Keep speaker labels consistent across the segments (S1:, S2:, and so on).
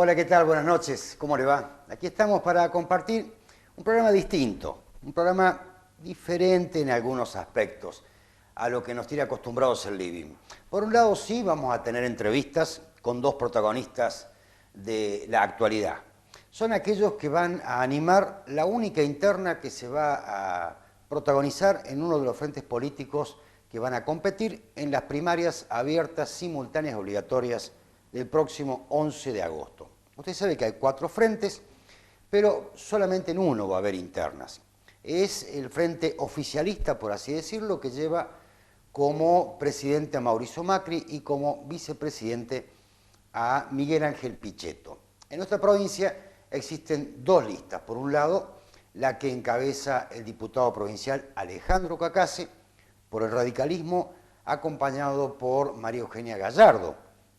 S1: Hola, ¿qué tal? Buenas noches. ¿Cómo le va? Aquí estamos para compartir un programa distinto, un programa diferente en algunos aspectos a lo que nos tiene acostumbrados el Living. Por un lado, sí, vamos a tener entrevistas con dos protagonistas de la actualidad. Son aquellos que van a animar la única interna que se va a protagonizar en uno de los frentes políticos que van a competir en las primarias abiertas, simultáneas, obligatorias del próximo 11 de agosto. Usted sabe que hay 4 frentes, pero solamente en uno va a haber internas. Es el frente oficialista, por así decirlo, que lleva como presidente a Mauricio Macri y como vicepresidente a Miguel Ángel Pichetto. En nuestra provincia existen 2 listas. Por un lado, la que encabeza el diputado provincial Alejandro Cacase, por el radicalismo, acompañado por María Eugenia Gallardo,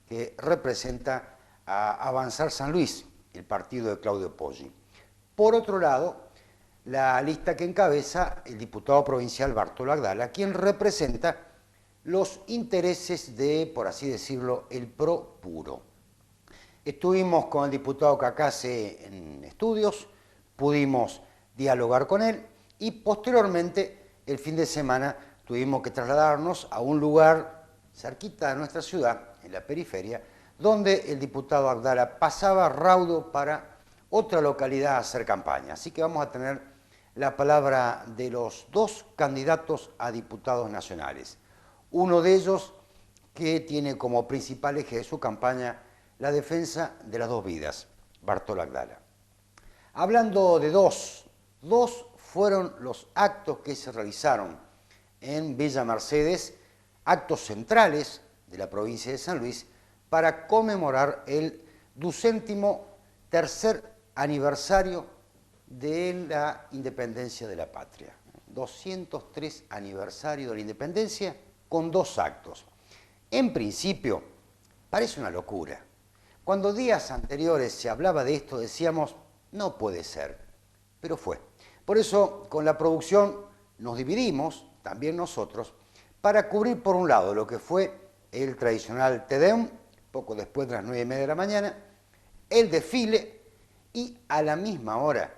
S1: que representa a Avanzar San Luis, el partido de Claudio Poggi. Por otro lado, la lista que encabeza el diputado provincial Bartolo Agdala, quien representa los intereses de, por así decirlo, el PRO puro. Estuvimos con el diputado Cacase en estudios, pudimos dialogar con él y posteriormente, el fin de semana, tuvimos que trasladarnos a un lugar cerquita de nuestra ciudad, en la periferia, donde el diputado Agdala pasaba raudo para otra localidad a hacer campaña. Así que vamos a tener la palabra de los 2 candidatos a diputados nacionales. Uno de ellos que tiene como principal eje de su campaña la defensa de las 2 vidas, Bartolo Agdala. Hablando de dos fueron los actos que se realizaron en Villa Mercedes, actos centrales de la provincia de San Luis, para conmemorar el 203º aniversario de la independencia de la patria. 203 aniversario de la independencia con 2 actos. En principio, parece una locura. Cuando días anteriores se hablaba de esto, decíamos, no puede ser, pero fue. Por eso, con la producción nos dividimos, también nosotros, para cubrir por un lado lo que fue el tradicional Te Deum, poco después de las 9:30 de la mañana, el desfile y a la misma hora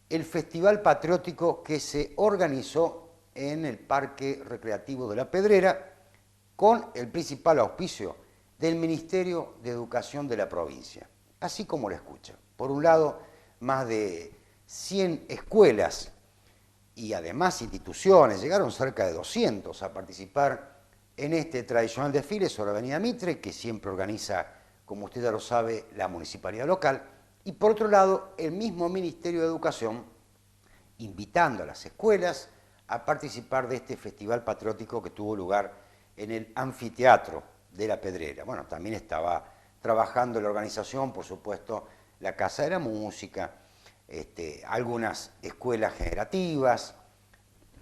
S1: el festival patriótico que se organizó en el Parque Recreativo de La Pedrera con el principal auspicio del Ministerio de Educación de la provincia, así como lo escucha. Por un lado, más de 100 escuelas y además instituciones, llegaron cerca de 200 a participar en este tradicional desfile sobre Avenida Mitre, que siempre organiza, como usted ya lo sabe, la municipalidad local, y por otro lado, el mismo Ministerio de Educación, invitando a las escuelas a participar de este festival patriótico que tuvo lugar en el anfiteatro de La Pedrera. Bueno, también estaba trabajando en la organización, por supuesto, la Casa de la Música, algunas escuelas generativas,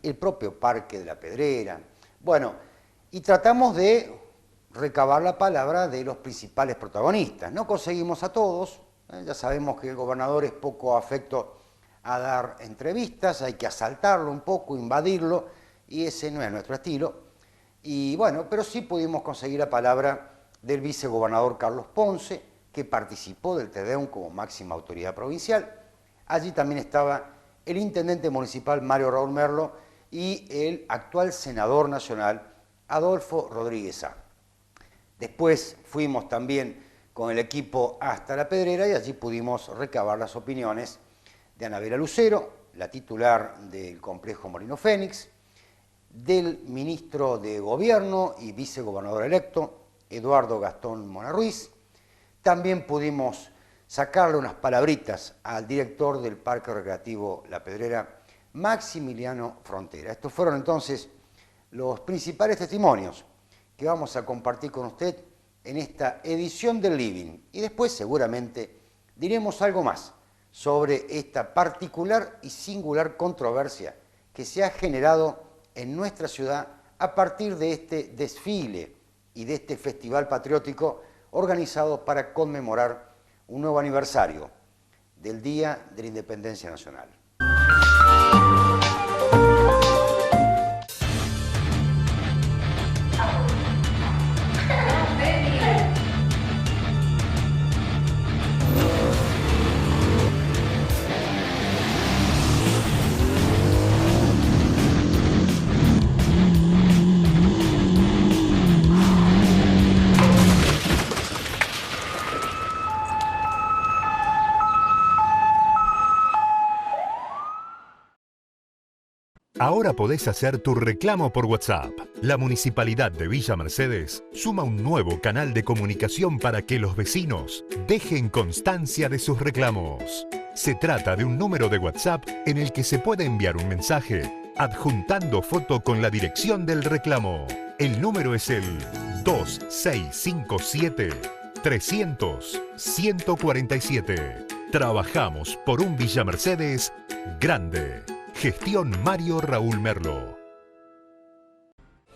S1: el propio Parque de La Pedrera. Bueno, y tratamos de recabar la palabra de los principales protagonistas. No conseguimos a todos, ya sabemos que el gobernador es poco afecto a dar entrevistas, hay que asaltarlo un poco, invadirlo, y ese no es nuestro estilo. Y bueno, pero sí pudimos conseguir la palabra del vicegobernador Carlos Ponce, que participó del Te Deum como máxima autoridad provincial. Allí también estaba el intendente municipal Mario Raúl Merlo y el actual senador nacional Adolfo Rodríguez Sá. Después fuimos también con el equipo hasta La Pedrera y allí pudimos recabar las opiniones de Anabela Lucero, la titular del complejo Molino Fénix, del ministro de Gobierno y vicegobernador electo, Eduardo Gastón Mona Ruiz. También pudimos sacarle unas palabritas al director del Parque Recreativo La Pedrera, Maximiliano Frontera. Estos fueron entonces los principales testimonios que vamos a compartir con usted en esta edición del Living. Y después seguramente diremos algo más sobre esta particular y singular controversia que se ha generado en nuestra ciudad a partir de este desfile y de este festival patriótico organizado para conmemorar un nuevo aniversario del Día de la Independencia Nacional.
S2: Ahora podés hacer tu reclamo por WhatsApp. La Municipalidad de Villa Mercedes suma un nuevo canal de comunicación para que los vecinos dejen constancia de sus reclamos. Se trata de un número de WhatsApp en el que se puede enviar un mensaje adjuntando foto con la dirección del reclamo. El número es el 2657 300 147. Trabajamos por un Villa Mercedes grande. Gestión Mario Raúl Merlo.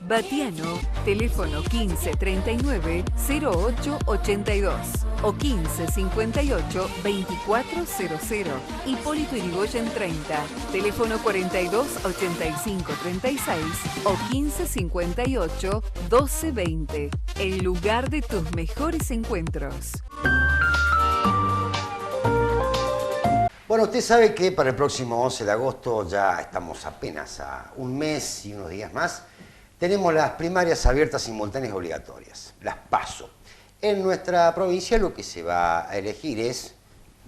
S3: Batiano, teléfono 1539-0882 o 1558-2400. Hipólito Yrigoyen 30, teléfono 428536 o 1558-1220. El lugar de tus mejores encuentros.
S1: Bueno, usted sabe que para el próximo 11 de agosto, ya estamos apenas a un mes y unos días más, tenemos las primarias abiertas simultáneas obligatorias, las PASO. En nuestra provincia lo que se va a elegir es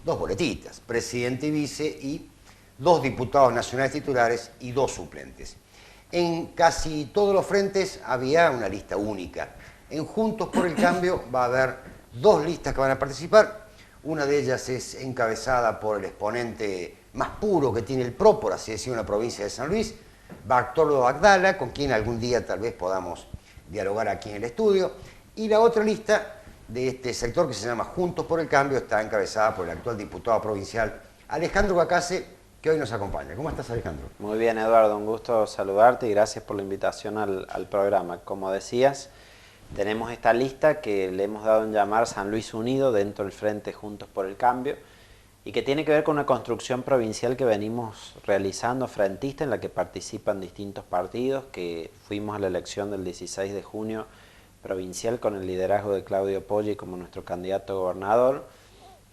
S1: 2 boletitas, presidente y vice, y 2 diputados nacionales titulares y 2 suplentes. En casi todos los frentes había una lista única. En Juntos por el Cambio va a haber 2 listas que van a participar. Una de ellas es encabezada por el exponente más puro que tiene el PRO, por así decirlo, en la provincia de San Luis, Bartolo Abdala, con quien algún día tal vez podamos dialogar aquí en el estudio. Y la otra lista de este sector, que se llama Juntos por el Cambio, está encabezada por el actual diputado provincial Alejandro Bacase, que hoy nos acompaña. ¿Cómo estás, Alejandro?
S4: Muy bien, Eduardo, un gusto saludarte y gracias por la invitación al programa. Como decías, tenemos esta lista que le hemos dado en llamar San Luis Unido dentro del Frente Juntos por el Cambio y que tiene que ver con una construcción provincial que venimos realizando frentista, en la que participan distintos partidos, que fuimos a la elección del 16 de junio provincial con el liderazgo de Claudio Poggi como nuestro candidato a gobernador,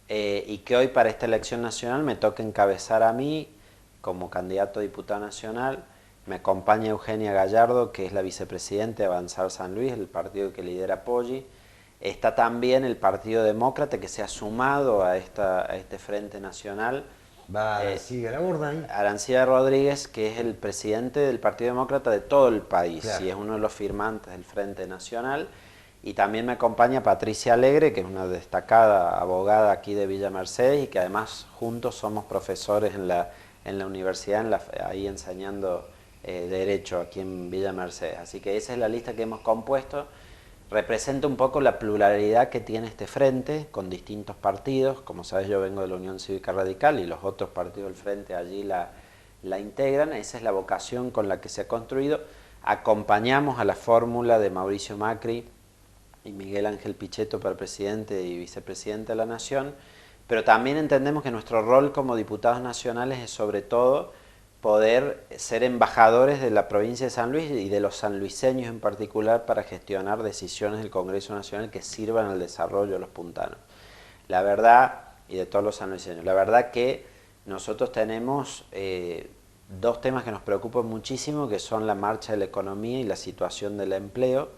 S4: y que hoy para esta elección nacional me toca encabezar a mí como candidato a diputado nacional. Me acompaña Eugenia Gallardo, que es la vicepresidenta de Avanzar San Luis, el partido que lidera Poggi. Está también el Partido Demócrata, que se ha sumado a este Frente Nacional.
S1: Va Arancibia ahí.
S4: Arancibia Rodríguez, que es el presidente del Partido Demócrata de todo el país, claro, y es uno de los firmantes del Frente Nacional. Y también me acompaña Patricia Alegre, que es una destacada abogada aquí de Villa Mercedes y que además juntos somos profesores en la universidad, ahí enseñando Derecho aquí en Villa Mercedes. Así que esa es la lista que hemos compuesto. Representa un poco la pluralidad que tiene este frente con distintos partidos. Como sabes, yo vengo de la Unión Cívica Radical y los otros partidos del frente allí la integran. Esa es la vocación con la que se ha construido. Acompañamos a la fórmula de Mauricio Macri y Miguel Ángel Pichetto para presidente y vicepresidente de la Nación, pero también entendemos que nuestro rol como diputados nacionales es sobre todo poder ser embajadores de la provincia de San Luis y de los sanluiseños en particular para gestionar decisiones del Congreso Nacional que sirvan al desarrollo de los puntanos. La verdad, y de todos los sanluiseños, la verdad que nosotros tenemos 2 temas que nos preocupan muchísimo, que son la marcha de la economía y la situación del empleo,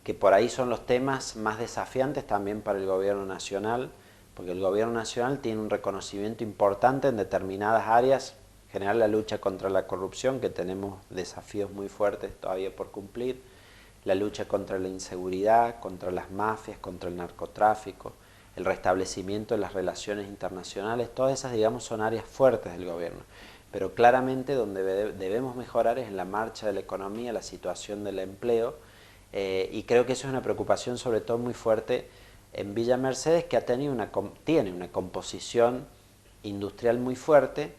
S4: que por ahí son los temas más desafiantes también para el gobierno nacional, porque el gobierno nacional tiene un reconocimiento importante en determinadas áreas, en general la lucha contra la corrupción, que tenemos desafíos muy fuertes todavía por cumplir, la lucha contra la inseguridad, contra las mafias, contra el narcotráfico, el restablecimiento de las relaciones internacionales, todas esas, digamos, son áreas fuertes del gobierno. Pero claramente donde debemos mejorar es en la marcha de la economía, la situación del empleo, y creo que eso es una preocupación sobre todo muy fuerte en Villa Mercedes, que tiene una composición industrial muy fuerte,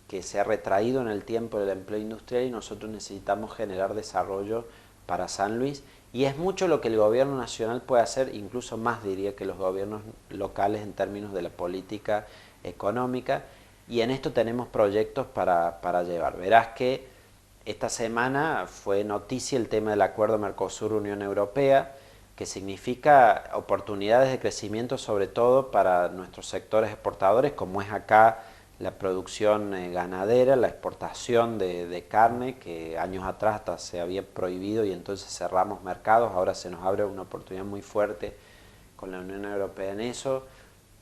S4: que se ha retraído en el tiempo del empleo industrial, y nosotros necesitamos generar desarrollo para San Luis, y es mucho lo que el gobierno nacional puede hacer, incluso más diría que los gobiernos locales en términos de la política económica, y en esto tenemos proyectos para llevar. Verás que esta semana fue noticia el tema del acuerdo Mercosur-Unión Europea, que significa oportunidades de crecimiento sobre todo para nuestros sectores exportadores, como es acá la producción ganadera, la exportación de carne, que años atrás hasta se había prohibido y entonces cerramos mercados. Ahora se nos abre una oportunidad muy fuerte con la Unión Europea en eso.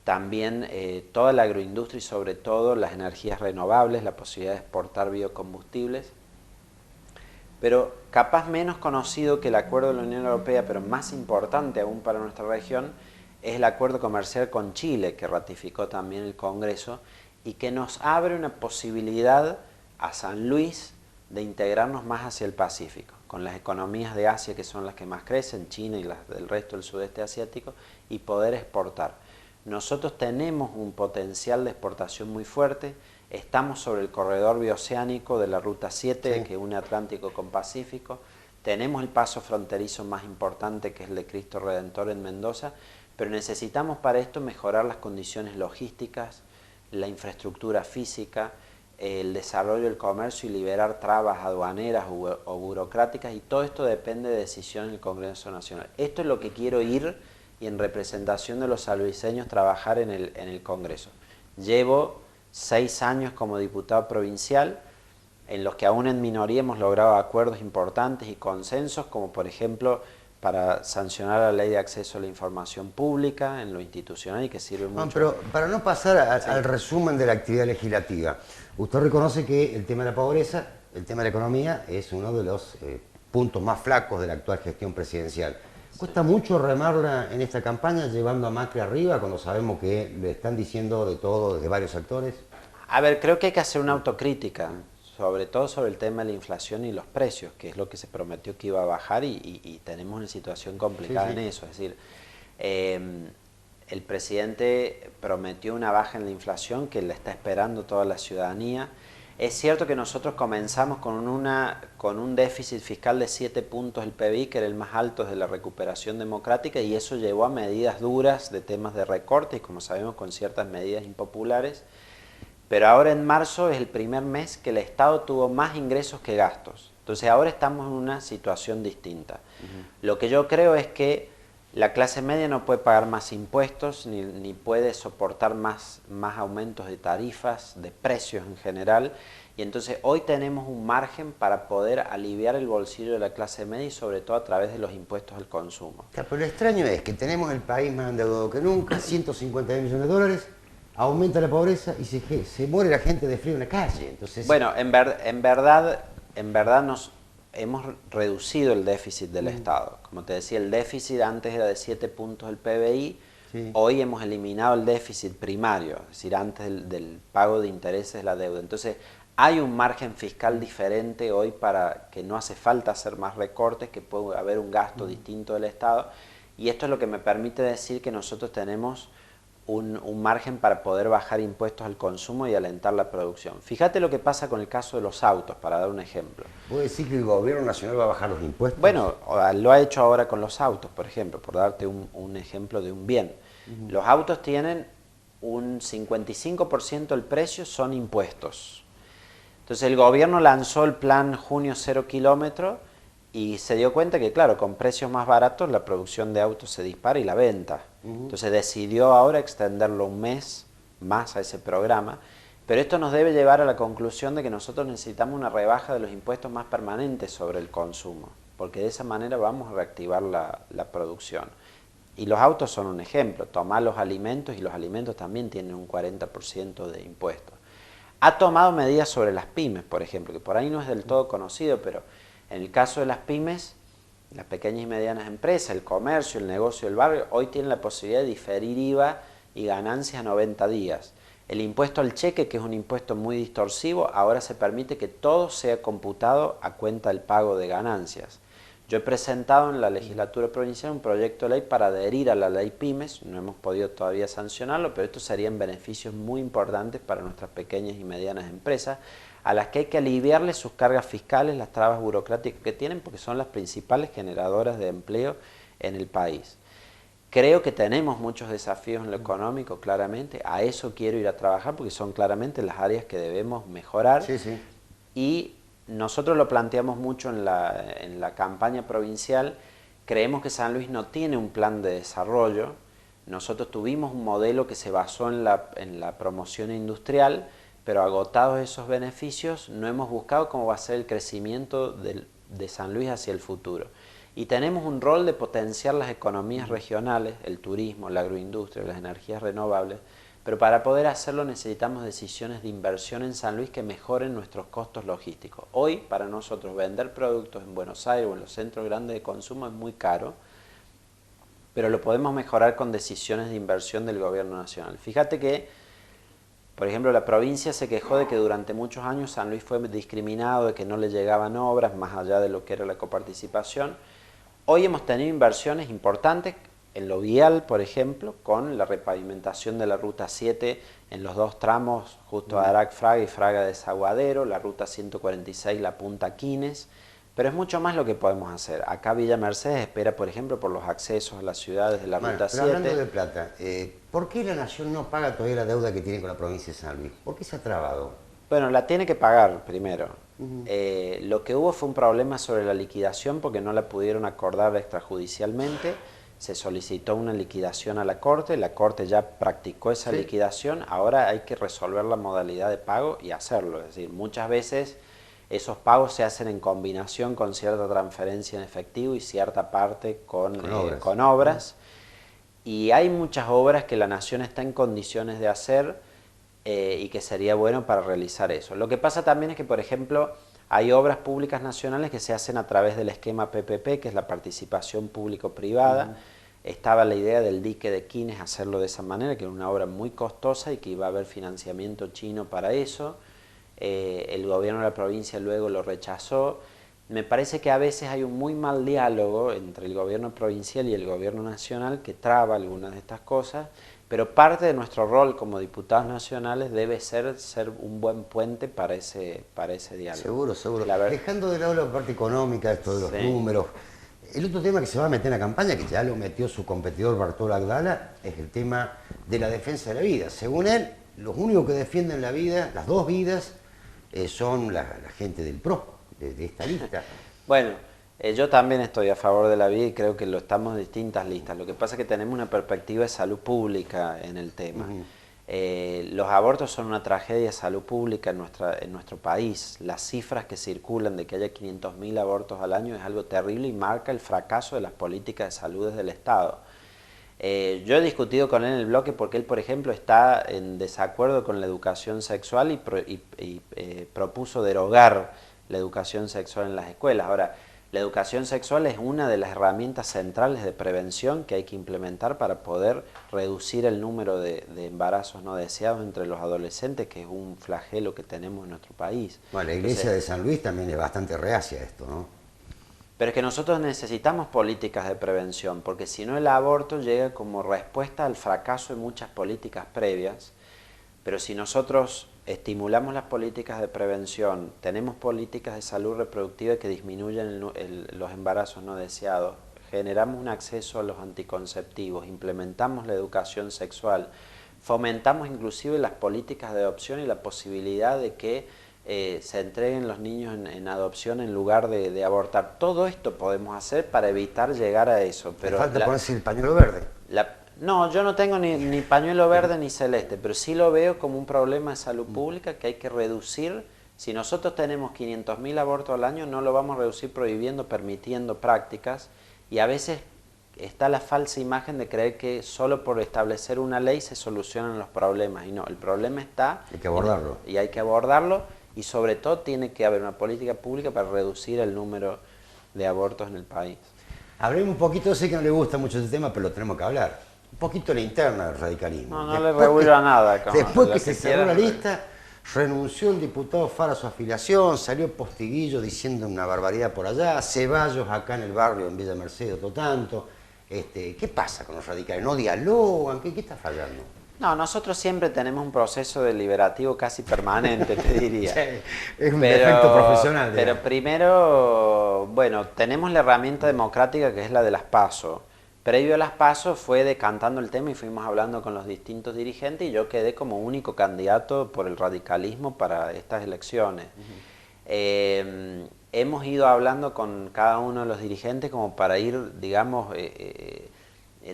S4: También toda la agroindustria y sobre todo las energías renovables, la posibilidad de exportar biocombustibles. pero capaz menos conocido que el acuerdo de la Unión Europea, pero más importante aún para nuestra región, es el acuerdo comercial con Chile, que ratificó también el Congreso, y que nos abre una posibilidad a San Luis de integrarnos más hacia el Pacífico, con las economías de Asia que son las que más crecen, China y las del resto del sudeste asiático, y poder exportar. Nosotros tenemos un potencial de exportación muy fuerte, estamos sobre el corredor bioceánico de la Ruta 7, sí, que une Atlántico con Pacífico, tenemos el paso fronterizo más importante que es el de Cristo Redentor en Mendoza, pero necesitamos para esto mejorar las condiciones logísticas, la infraestructura física, el desarrollo del comercio y liberar trabas aduaneras o burocráticas, y todo esto depende de decisión del Congreso Nacional. Esto es lo que quiero ir y en representación de los salviseños trabajar en el Congreso. Llevo 6 años como diputado provincial, en los que aún en minoría hemos logrado acuerdos importantes y consensos, como por ejemplo para sancionar la ley de acceso a la información pública en lo institucional y que sirve mucho.
S1: Pero para no pasar al resumen de la actividad legislativa, usted reconoce que el tema de la pobreza, el tema de la economía es uno de los puntos más flacos de la actual gestión presidencial. ¿Cuesta mucho remarla en esta campaña llevando a Macri arriba cuando sabemos que le están diciendo de todo desde varios actores?
S4: A ver, creo que hay que hacer una autocrítica, sobre todo sobre el tema de la inflación y los precios, que es lo que se prometió que iba a bajar y tenemos una situación complicada, sí, sí, en eso. Es decir, el presidente prometió una baja en la inflación que la está esperando toda la ciudadanía. Es cierto que nosotros comenzamos con un déficit fiscal de 7 puntos del PBI, que era el más alto de la recuperación democrática, y eso llevó a medidas duras de temas de recorte y, como sabemos, con ciertas medidas impopulares. Pero ahora en marzo es el primer mes que el Estado tuvo más ingresos que gastos. Entonces ahora estamos en una situación distinta. Lo que yo creo es que la clase media no puede pagar más impuestos ni puede soportar más aumentos de tarifas, de precios en general. Y entonces hoy tenemos un margen para poder aliviar el bolsillo de la clase media y sobre todo a través de los impuestos al consumo.
S1: Pero lo extraño es que tenemos el país más endeudado que nunca, 150 millones de dólares, aumenta la pobreza y se muere la gente de frío en la calle. Entonces,
S4: bueno, en verdad nos hemos reducido el déficit del Estado. Como te decía, el déficit antes era de 7 puntos del PBI, sí, hoy hemos eliminado el déficit primario, es decir, antes del pago de intereses de la deuda. Entonces, hay un margen fiscal diferente hoy para que no hace falta hacer más recortes, que puede haber un gasto distinto del Estado, y esto es lo que me permite decir que nosotros tenemos un margen para poder bajar impuestos al consumo y alentar la producción. Fíjate lo que pasa con el caso de los autos, para dar un ejemplo.
S1: ¿Puede decir que el gobierno nacional va a bajar los impuestos?
S4: Bueno, lo ha hecho ahora con los autos, por ejemplo, por darte un ejemplo de un bien. Los autos tienen un 55% del precio son impuestos. Entonces el gobierno lanzó el plan Junio 0 kilómetro y se dio cuenta que, claro, con precios más baratos la producción de autos se dispara y la venta. Entonces decidió ahora extenderlo un mes más a ese programa, pero esto nos debe llevar a la conclusión de que nosotros necesitamos una rebaja de los impuestos más permanentes sobre el consumo, porque de esa manera vamos a reactivar la producción. Y los autos son un ejemplo. Tomar los alimentos, y los alimentos también tienen un 40% de impuestos. Ha tomado medidas sobre las pymes, por ejemplo, que por ahí no es del todo conocido, pero en el caso de las pymes, las pequeñas y medianas empresas, el comercio, el negocio del barrio, hoy tienen la posibilidad de diferir IVA y ganancias a 90 días. El impuesto al cheque, que es un impuesto muy distorsivo, ahora se permite que todo sea computado a cuenta del pago de ganancias. Yo he presentado en la legislatura provincial un proyecto de ley para adherir a la ley Pymes, no hemos podido todavía sancionarlo, pero estos serían beneficios muy importantes para nuestras pequeñas y medianas empresas, a las que hay que aliviarles sus cargas fiscales, las trabas burocráticas que tienen, porque son las principales generadoras de empleo en el país. Creo que tenemos muchos desafíos en lo económico, claramente, a eso quiero ir a trabajar, porque son claramente las áreas que debemos mejorar.
S1: Sí, sí.
S4: Y nosotros lo planteamos mucho en la campaña provincial. Creemos que San Luis no tiene un plan de desarrollo. Nosotros tuvimos un modelo que se basó en la promoción industrial, pero agotados esos beneficios, no hemos buscado cómo va a ser el crecimiento de San Luis hacia el futuro. Y tenemos un rol de potenciar las economías regionales, el turismo, la agroindustria, las energías renovables, pero para poder hacerlo necesitamos decisiones de inversión en San Luis que mejoren nuestros costos logísticos. Hoy, para nosotros, vender productos en Buenos Aires o en los centros grandes de consumo es muy caro, pero lo podemos mejorar con decisiones de inversión del gobierno nacional. Fíjate que, por ejemplo, la provincia se quejó de que durante muchos años San Luis fue discriminado, de que no le llegaban obras más allá de lo que era la coparticipación. Hoy hemos tenido inversiones importantes en lo vial, por ejemplo, con la repavimentación de la Ruta 7 en los dos tramos, justo a Arac-Fraga y Fraga-Desaguadero, la Ruta 146, la Punta Quines, pero es mucho más lo que podemos hacer. Acá Villa Mercedes espera, por ejemplo, por los accesos a las ciudades de la Ruta 7.
S1: Hablando de plata, ¿por qué la Nación no paga todavía la deuda que tiene con la provincia de San Luis? ¿Por qué se ha trabado?
S4: Bueno, la tiene que pagar primero. Lo que hubo fue un problema sobre la liquidación porque no la pudieron acordar extrajudicialmente. Se solicitó una liquidación a la Corte ya practicó esa liquidación, ahora hay que resolver la modalidad de pago y hacerlo. Es decir, muchas veces esos pagos se hacen en combinación con cierta transferencia en efectivo y cierta parte con obras. Y hay muchas obras que la Nación está en condiciones de hacer y que sería bueno para realizar eso. Lo que pasa también es que, por ejemplo, hay obras públicas nacionales que se hacen a través del esquema PPP, que es la participación público-privada. Estaba la idea del dique de Quines hacerlo de esa manera, que era una obra muy costosa y que iba a haber financiamiento chino para eso. El gobierno de la provincia luego lo rechazó. Me parece que a veces hay un muy mal diálogo entre el gobierno provincial y el gobierno nacional que traba algunas de estas cosas, pero parte de nuestro rol como diputados nacionales debe ser un buen puente para ese diálogo.
S1: Seguro, seguro. Dejando de lado la parte económica, esto de los números, el otro tema que se va a meter en la campaña, que ya lo metió su competidor Bartolo Agdala, es el tema de la defensa de la vida. Según él, los únicos que defienden la vida, las dos vidas, son la gente del PRO, de esta lista.
S4: Bueno, yo también estoy a favor de la vida y creo que lo estamos en distintas listas. Lo que pasa es que tenemos una perspectiva de salud pública en el tema. Los abortos son una tragedia de salud pública en nuestro país. Las cifras que circulan de que haya 500.000 abortos al año es algo terrible y marca el fracaso de las políticas de salud desde el Estado. Yo he discutido con él en el bloque porque él, por ejemplo, está en desacuerdo con la educación sexual y propuso derogar la educación sexual en las escuelas. Ahora, la educación sexual es una de las herramientas centrales de prevención que hay que implementar para poder reducir el número de embarazos no deseados entre los adolescentes, que es un flagelo que tenemos en nuestro país.
S1: Bueno, la iglesia de San Luis también es bastante reacia a esto, ¿no?
S4: Pero es que nosotros necesitamos políticas de prevención, porque si no el aborto llega como respuesta al fracaso de muchas políticas previas, pero si nosotros estimulamos las políticas de prevención, tenemos políticas de salud reproductiva que disminuyen los embarazos no deseados, generamos un acceso a los anticonceptivos, implementamos la educación sexual, fomentamos inclusive las políticas de adopción y la posibilidad de que se entreguen los niños en adopción en lugar de abortar. Todo esto podemos hacer para evitar llegar a eso. Pero
S1: le falta ponerse el pañuelo verde.
S4: No, yo no tengo ni pañuelo verde ni celeste, pero sí lo veo como un problema de salud pública que hay que reducir. Si nosotros tenemos 500.000 abortos al año, no lo vamos a reducir prohibiendo, permitiendo prácticas, y a veces está la falsa imagen de creer que solo por establecer una ley se solucionan los problemas, y no, el problema está...
S1: Hay que abordarlo.
S4: Y hay que abordarlo, y sobre todo tiene que haber una política pública para reducir el número de abortos en el país.
S1: Hablemos un poquito, sé que no le gusta mucho este tema, pero lo tenemos que hablar. Un poquito la interna del radicalismo.
S4: No le revuelvo a nada.
S1: Después que se cerró la lista, renunció el diputado Fara a su afiliación, salió Postiguillo diciendo una barbaridad por allá, Ceballos acá en el barrio, en Villa Mercedes, otro tanto. ¿Qué pasa con los radicales? ¿No dialogan? ¿Qué está fallando?
S4: No, nosotros siempre tenemos un proceso deliberativo casi permanente, te diría.
S1: Es un defecto profesional.
S4: Pero primero, bueno, tenemos la herramienta democrática que es la de las PASO. Previo a las PASO fue decantando el tema y fuimos hablando con los distintos dirigentes y yo quedé como único candidato por el radicalismo para estas elecciones. Hemos ido hablando con cada uno de los dirigentes como para ir, digamos,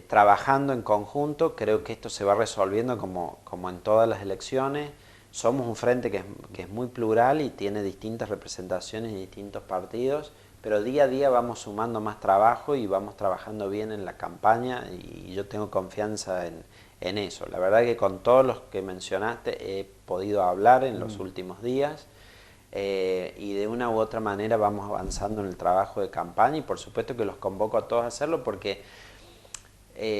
S4: trabajando en conjunto. Creo que esto se va resolviendo como en todas las elecciones. Somos un frente que es muy plural y tiene distintas representaciones y distintos partidos, pero día a día vamos sumando más trabajo y vamos trabajando bien en la campaña y yo tengo confianza en eso. La verdad que con todos los que mencionaste he podido hablar en los últimos días y de una u otra manera vamos avanzando en el trabajo de campaña y por supuesto que los convoco a todos a hacerlo porque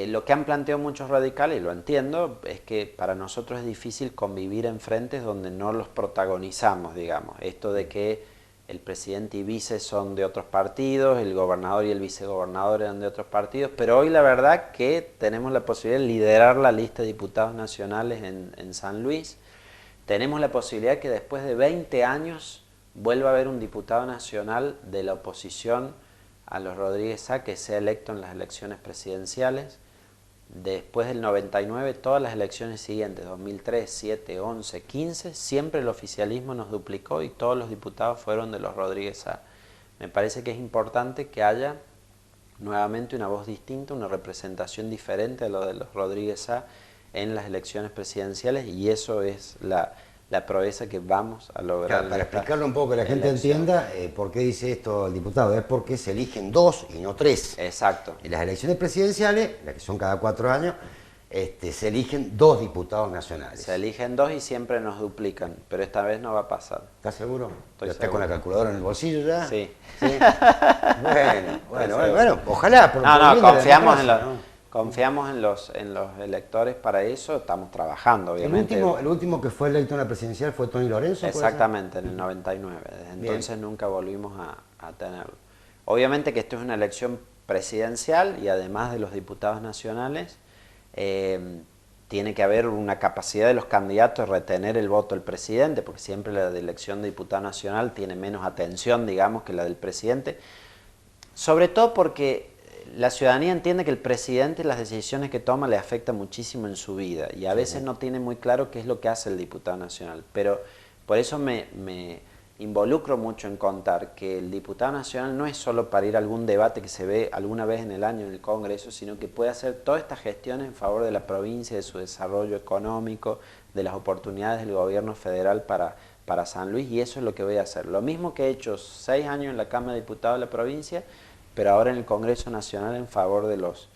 S4: lo que han planteado muchos radicales, y lo entiendo, es que para nosotros es difícil convivir en frentes donde no los protagonizamos, digamos. Esto de que el presidente y vice son de otros partidos, el gobernador y el vicegobernador eran de otros partidos, pero hoy la verdad que tenemos la posibilidad de liderar la lista de diputados nacionales en San Luis. Tenemos la posibilidad que después de 20 años vuelva a haber un diputado nacional de la oposición a los Rodríguez Sá que sea electo en las elecciones presidenciales. Después del 99, todas las elecciones siguientes, 2003, 7, 11, 15, siempre el oficialismo nos duplicó y todos los diputados fueron de los Rodríguez Sá. Me parece que es importante que haya nuevamente una voz distinta, una representación diferente a lo de los Rodríguez Sá en las elecciones presidenciales y eso es la proeza que vamos a lograr.
S1: Claro, para explicarlo un poco que la gente entienda por qué dice esto el diputado, es porque se eligen 2 y no 3.
S4: Exacto.
S1: En las elecciones presidenciales, las que son cada 4 años, se eligen 2 diputados nacionales.
S4: Se eligen 2 y siempre nos duplican, pero esta vez no va a pasar.
S1: ¿Estás seguro?
S4: Estoy
S1: ¿Ya estás
S4: seguro.
S1: con la calculadora en el bolsillo ya?
S4: Sí.
S1: ¿Sí? Bueno, ojalá.
S4: Confiamos en los electores para eso, estamos trabajando, obviamente.
S1: El último que fue electo en la presidencial fue Tony Lorenzo.
S4: Exactamente, en el 99. Desde entonces nunca volvimos a tenerlo. Obviamente que esto es una elección presidencial y además de los diputados nacionales, tiene que haber una capacidad de los candidatos de retener el voto del presidente, porque siempre la elección de diputado nacional tiene menos atención, digamos, que la del presidente. Sobre todo porque la ciudadanía entiende que el presidente las decisiones que toma le afecta muchísimo en su vida y a veces no tiene muy claro qué es lo que hace el diputado nacional. Pero por eso me involucro mucho en contar que el diputado nacional no es solo para ir a algún debate que se ve alguna vez en el año en el Congreso, sino que puede hacer todas estas gestiones en favor de la provincia, de su desarrollo económico, de las oportunidades del gobierno federal para San Luis y eso es lo que voy a hacer. Lo mismo que he hecho 6 años en la Cámara de Diputados de la provincia, pero ahora en el Congreso Nacional en favor de los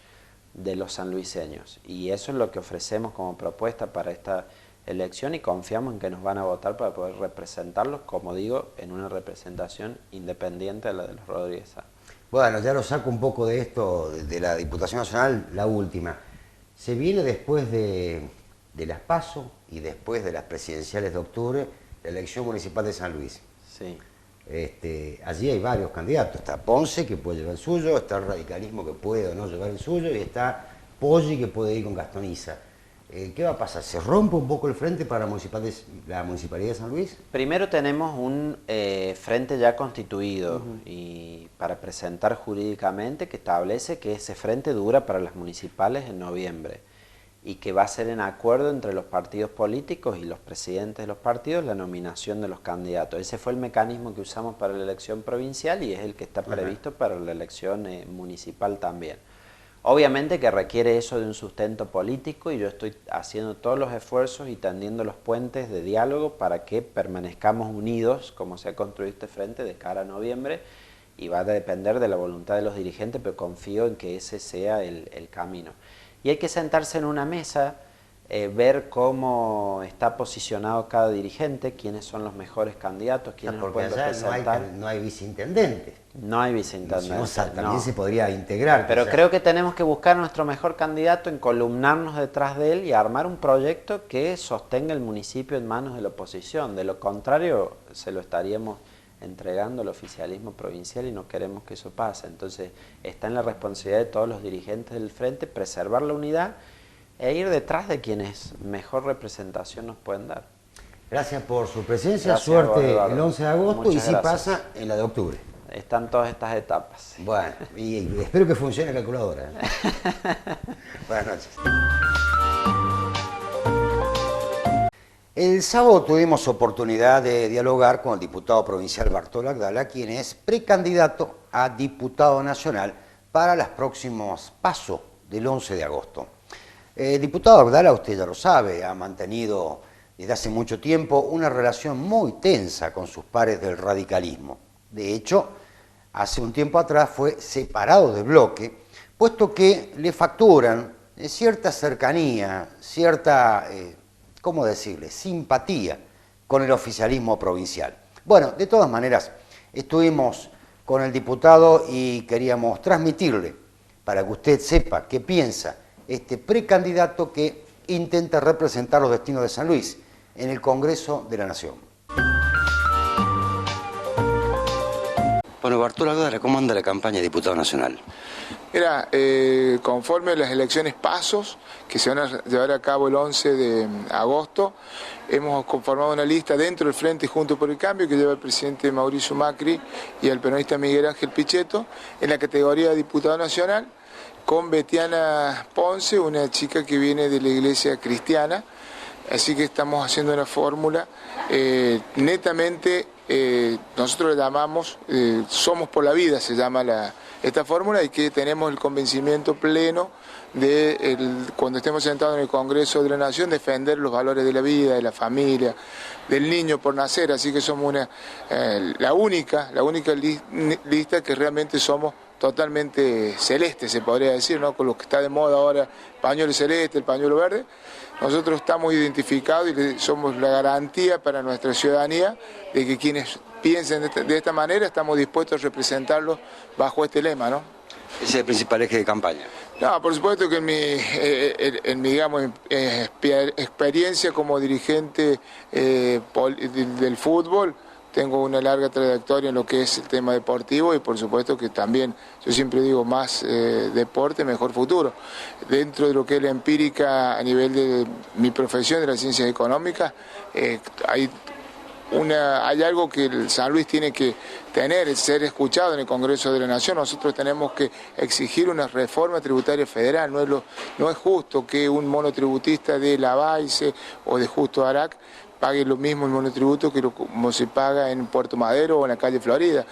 S4: sanluiseños. Y eso es lo que ofrecemos como propuesta para esta elección y confiamos en que nos van a votar para poder representarlos, como digo, en una representación independiente a la de los Rodríguez Sá.
S1: Bueno, ya lo saco un poco de esto, de la Diputación Nacional, la última. Se viene después de las PASO y después de las presidenciales de octubre, la elección municipal de San Luis.
S4: Sí.
S1: Allí hay varios candidatos, está Ponce que puede llevar el suyo, está el radicalismo que puede o no llevar el suyo y está Poggi que puede ir con Gastoniza. ¿Qué va a pasar? ¿Se rompe un poco el frente para la Municipalidad de San Luis?
S4: Primero tenemos un frente ya constituido y para presentar jurídicamente que establece que ese frente dura para las municipales en noviembre y que va a ser en acuerdo entre los partidos políticos y los presidentes de los partidos la nominación de los candidatos. Ese fue el mecanismo que usamos para la elección provincial y es el que está previsto para la elección municipal también. Obviamente que requiere eso de un sustento político y yo estoy haciendo todos los esfuerzos y tendiendo los puentes de diálogo para que permanezcamos unidos, como se ha construido este frente, de cara a noviembre y va a depender de la voluntad de los dirigentes, pero confío en que ese sea el camino. Y hay que sentarse en una mesa, ver cómo está posicionado cada dirigente, quiénes son los mejores candidatos, quiénes los pueden representar.
S1: No hay viceintendente.
S4: No hay viceintendente.
S1: También se podría integrar.
S4: Pero creo que tenemos que buscar nuestro mejor candidato, encolumnarnos detrás de él y armar un proyecto que sostenga el municipio en manos de la oposición. De lo contrario, se lo estaríamos entregando al oficialismo provincial y no queremos que eso pase. Entonces está en la responsabilidad de todos los dirigentes del frente preservar la unidad e ir detrás de quienes mejor representación nos pueden dar.
S1: Gracias por su presencia,
S4: Gracias,
S1: suerte
S4: Eduardo.
S1: el 11 de agosto
S4: Muchas
S1: y si
S4: gracias.
S1: pasa en la de octubre.
S4: Están todas estas etapas.
S1: Bueno, y espero que funcione la calculadora. Buenas noches. El sábado tuvimos oportunidad de dialogar con el diputado provincial Bartolo Agdala, quien es precandidato a diputado nacional para las próximas PASO del 11 de agosto. Diputado Agdala, usted ya lo sabe, ha mantenido desde hace mucho tiempo una relación muy tensa con sus pares del radicalismo. De hecho, hace un tiempo atrás fue separado del bloque, puesto que le facturan cierta cercanía, cierta, ¿cómo decirle?, simpatía con el oficialismo provincial. Bueno, de todas maneras, estuvimos con el diputado y queríamos transmitirle, para que usted sepa qué piensa este precandidato que intenta representar los destinos de San Luis en el Congreso de la Nación.
S5: Bueno, Arturo Agoda, ¿cómo anda la campaña de diputado nacional?
S6: Mira, conforme a las elecciones PASOs, que se van a llevar a cabo el 11 de agosto, hemos conformado una lista dentro del Frente Juntos por el Cambio que lleva el presidente Mauricio Macri y el peronista Miguel Ángel Pichetto en la categoría de diputado nacional, con Betiana Ponce, una chica que viene de la iglesia cristiana. Así que estamos haciendo una fórmula netamente, nosotros le llamamos, Somos por la Vida se llama esta fórmula, y que tenemos el convencimiento pleno de, cuando estemos sentados en el Congreso de la Nación, defender los valores de la vida, de la familia, del niño por nacer. Así que somos la única lista que realmente somos totalmente celeste, se podría decir, ¿no? Con lo que está de moda ahora, el pañuelo celeste, el pañuelo verde. Nosotros estamos identificados y somos la garantía para nuestra ciudadanía de que quienes piensen de esta manera estamos dispuestos a representarlos bajo este lema, ¿no?
S5: Ese es el principal eje de campaña.
S6: No, por supuesto que en mi digamos, experiencia como dirigente del fútbol, tengo una larga trayectoria en lo que es el tema deportivo, y por supuesto que también, yo siempre digo, más deporte, mejor futuro. Dentro de lo que es la empírica a nivel de mi profesión, de las ciencias económicas, hay algo que el San Luis tiene que tener, ser escuchado en el Congreso de la Nación. Nosotros tenemos que exigir una reforma tributaria federal. No es justo que un monotributista de La Baice o de Justo Arac pague lo mismo el monotributo que como se paga en Puerto Madero o en la calle Florida.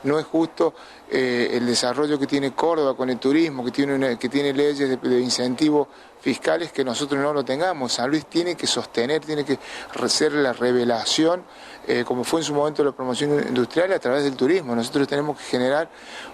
S6: No es justo el desarrollo que tiene Córdoba con el turismo, que tiene leyes de incentivos fiscales, que nosotros no lo tengamos. San Luis tiene que sostener, tiene que ser la revelación, como fue en su momento la promoción industrial, a través del turismo. Nosotros tenemos que generar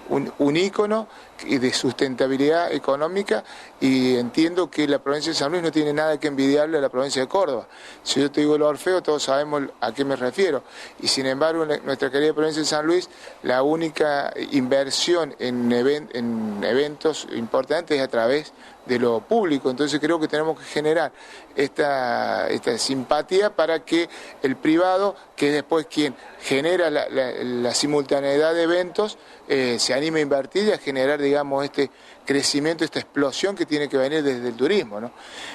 S6: un ícono de sustentabilidad económica, y entiendo que la provincia de San Luis no tiene nada que envidiarle a la provincia de Córdoba. Si yo te digo el Orfeo, todos sabemos a qué me refiero, y sin embargo en nuestra querida provincia de San Luis la única inversión en eventos importantes es a través de lo público. Entonces creo que tenemos que generar esta simpatía para que el privado, que es después quien genera la simultaneidad de eventos, se anime a invertir y a generar, digamos, este crecimiento, esta explosión que tiene que venir desde el turismo, ¿no?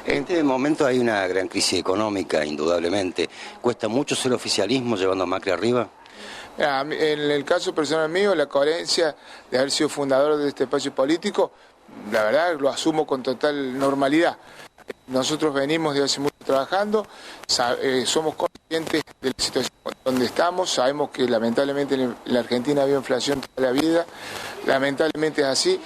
S5: En este momento hay una gran crisis económica, indudablemente. ¿Cuesta mucho ser oficialismo llevando a Macri arriba?
S6: En el caso personal mío, la coherencia de haber sido fundador de este espacio político, la verdad lo asumo con total normalidad. Nosotros venimos de hace mucho trabajando, somos conscientes de la situación donde estamos, sabemos que lamentablemente en la Argentina había inflación toda la vida, lamentablemente es así,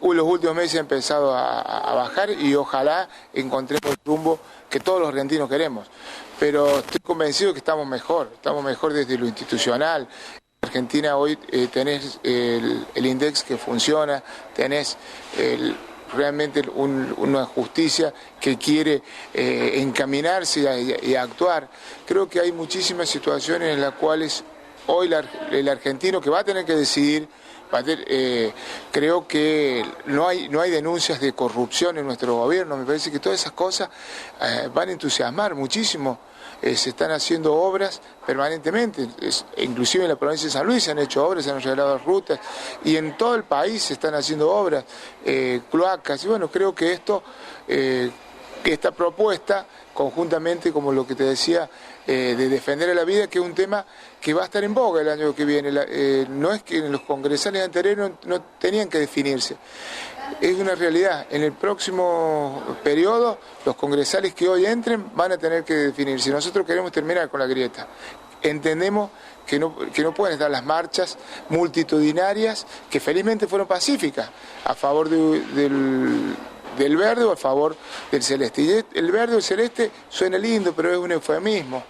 S6: los últimos meses ha empezado a bajar, y ojalá encontremos el rumbo que todos los argentinos queremos. Pero estoy convencido que estamos mejor desde lo institucional. En Argentina hoy tenés el INDEX que funciona, tenés realmente una justicia que quiere encaminarse y actuar. Creo que hay muchísimas situaciones en las cuales hoy el argentino, que va a tener que decidir, creo que no hay denuncias de corrupción en nuestro gobierno. Me parece que todas esas cosas van a entusiasmar muchísimo. Se están haciendo obras permanentemente, inclusive en la provincia de San Luis se han hecho obras, se han arreglado rutas, y en todo el país se están haciendo obras, cloacas, y bueno, creo que esta propuesta, conjuntamente, como lo que te decía, de defender a la vida, que es un tema que va a estar en boga el año que viene. No es que los congresales anteriores no tenían que definirse. Es una realidad. En el próximo periodo, los congresales que hoy entren van a tener que definirse. Nosotros queremos terminar con la grieta. Entendemos que no pueden estar las marchas multitudinarias, que felizmente fueron pacíficas, a favor del verde o a favor del celeste. Y el verde o el celeste suena lindo, pero es un eufemismo.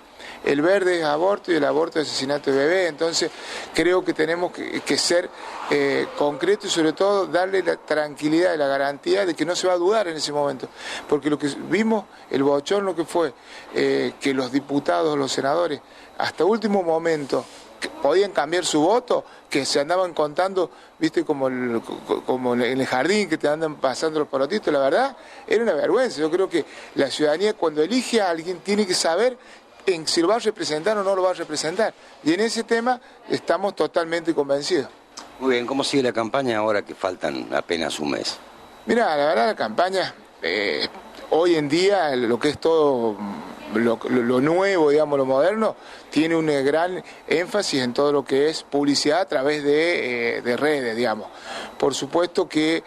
S6: el verde es aborto y el aborto es asesinato de bebé. Entonces creo que tenemos que ser concretos y sobre todo darle la tranquilidad y la garantía de que no se va a dudar en ese momento. Porque lo que vimos, el bochorno que fue, que los diputados, los senadores, hasta último momento podían cambiar su voto, que se andaban contando, viste, como en el jardín, que te andan pasando los porotitos. La verdad, era una vergüenza. Yo creo que la ciudadanía, cuando elige a alguien, tiene que saber si lo va a representar o no lo va a representar. Y en ese tema estamos totalmente convencidos.
S5: Muy bien, ¿cómo sigue la campaña ahora que faltan apenas un mes?
S6: Mira, la verdad la campaña, hoy en día, lo que es todo lo nuevo, digamos, lo moderno, tiene un gran énfasis en todo lo que es publicidad a través de redes, digamos. Por supuesto que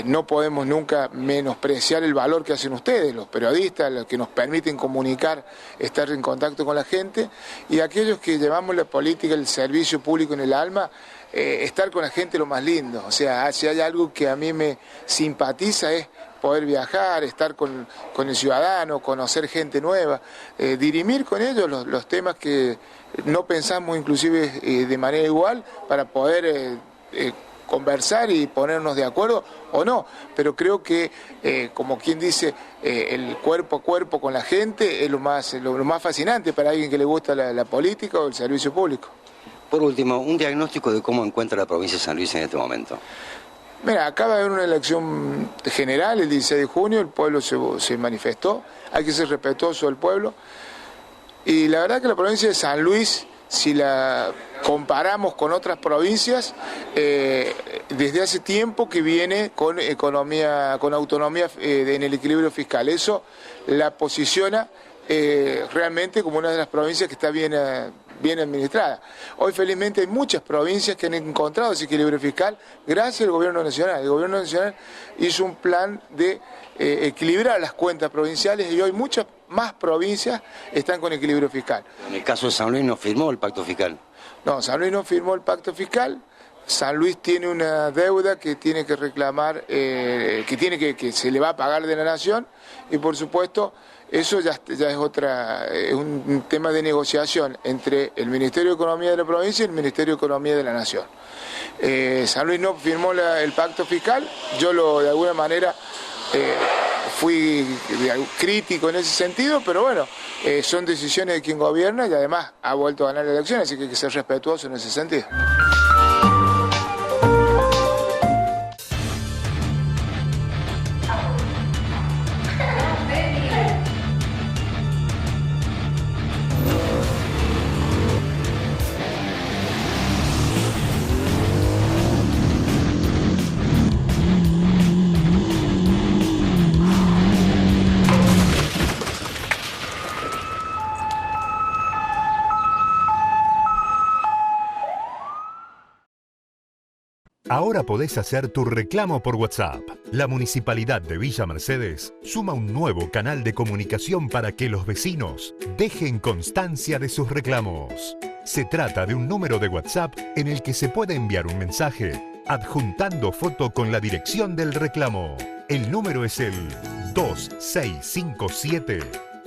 S6: no podemos nunca menospreciar el valor que hacen ustedes, los periodistas, los que nos permiten comunicar, estar en contacto con la gente, y aquellos que llevamos la política, el servicio público en el alma, estar con la gente es lo más lindo. O sea, si hay algo que a mí me simpatiza es poder viajar, estar con el ciudadano, conocer gente nueva, dirimir con ellos los temas que no pensamos inclusive de manera igual para poder conversar y ponernos de acuerdo o no, pero creo que como quien dice, el cuerpo a cuerpo con la gente es lo más fascinante para alguien que le gusta la política o el servicio público.
S5: Por último, un diagnóstico de cómo encuentra la provincia de San Luis en este momento.
S6: Mira, acaba de haber una elección general el 16 de junio, el pueblo se manifestó, hay que ser respetuoso del pueblo, y la verdad que la provincia de San Luis, si la comparamos con otras provincias, desde hace tiempo que viene con autonomía en el equilibrio fiscal. Eso la posiciona realmente como una de las provincias que está bien administrada. Hoy felizmente hay muchas provincias que han encontrado ese equilibrio fiscal gracias al gobierno nacional. El gobierno nacional hizo un plan de equilibrar las cuentas provinciales y hoy muchas más provincias están con equilibrio fiscal.
S5: En el caso de San Luis no firmó el pacto fiscal.
S6: No, San Luis no firmó el pacto fiscal. San Luis tiene una deuda que tiene que reclamar, que se le va a pagar de la nación, y por supuesto eso ya es un tema de negociación entre el Ministerio de Economía de la provincia y el Ministerio de Economía de la Nación. San Luis no firmó el pacto fiscal, yo de alguna manera fui crítico en ese sentido, pero bueno, son decisiones de quien gobierna y además ha vuelto a ganar la elección, así que hay que ser respetuoso en ese sentido.
S2: Ahora podés hacer tu reclamo por WhatsApp. La Municipalidad de Villa Mercedes suma un nuevo canal de comunicación para que los vecinos dejen constancia de sus reclamos. Se trata de un número de WhatsApp en el que se puede enviar un mensaje adjuntando foto con la dirección del reclamo. El número es el 2657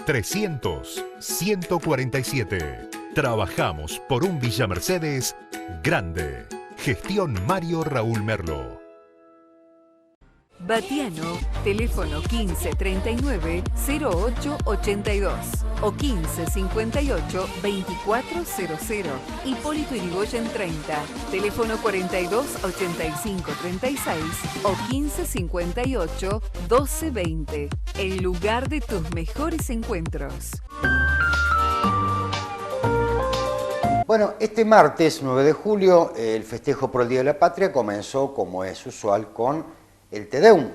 S2: 300 147. Trabajamos por un Villa Mercedes grande. Gestión Mario Raúl Merlo.
S3: Batiano, teléfono 1539-0882 o 1558-2400. Hipólito Yrigoyen 30, teléfono 428536 o 1558-1220. El lugar de tus mejores encuentros.
S1: Bueno, este martes 9 de julio el festejo por el Día de la Patria comenzó, como es usual, con el Te Deum,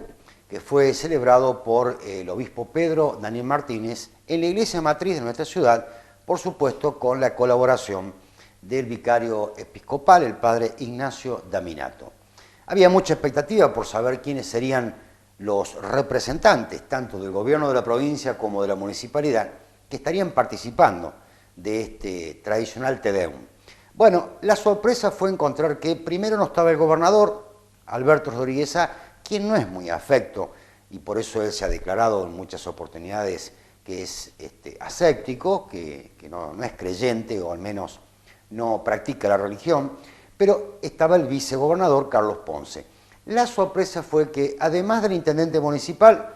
S1: que fue celebrado por el obispo Pedro Daniel Martínez en la iglesia matriz de nuestra ciudad, por supuesto con la colaboración del vicario episcopal, el padre Ignacio Daminato. Había mucha expectativa por saber quiénes serían los representantes, tanto del gobierno de la provincia como de la municipalidad, que estarían participando de este tradicional Te Deum. Bueno, la sorpresa fue encontrar que primero no estaba el gobernador, Alberto Rodríguez Sá, quien no es muy afecto, y por eso él se ha declarado en muchas oportunidades que es ascéptico, que no es creyente, o al menos no practica la religión, pero estaba el vicegobernador Carlos Ponce. La sorpresa fue que, además del intendente municipal,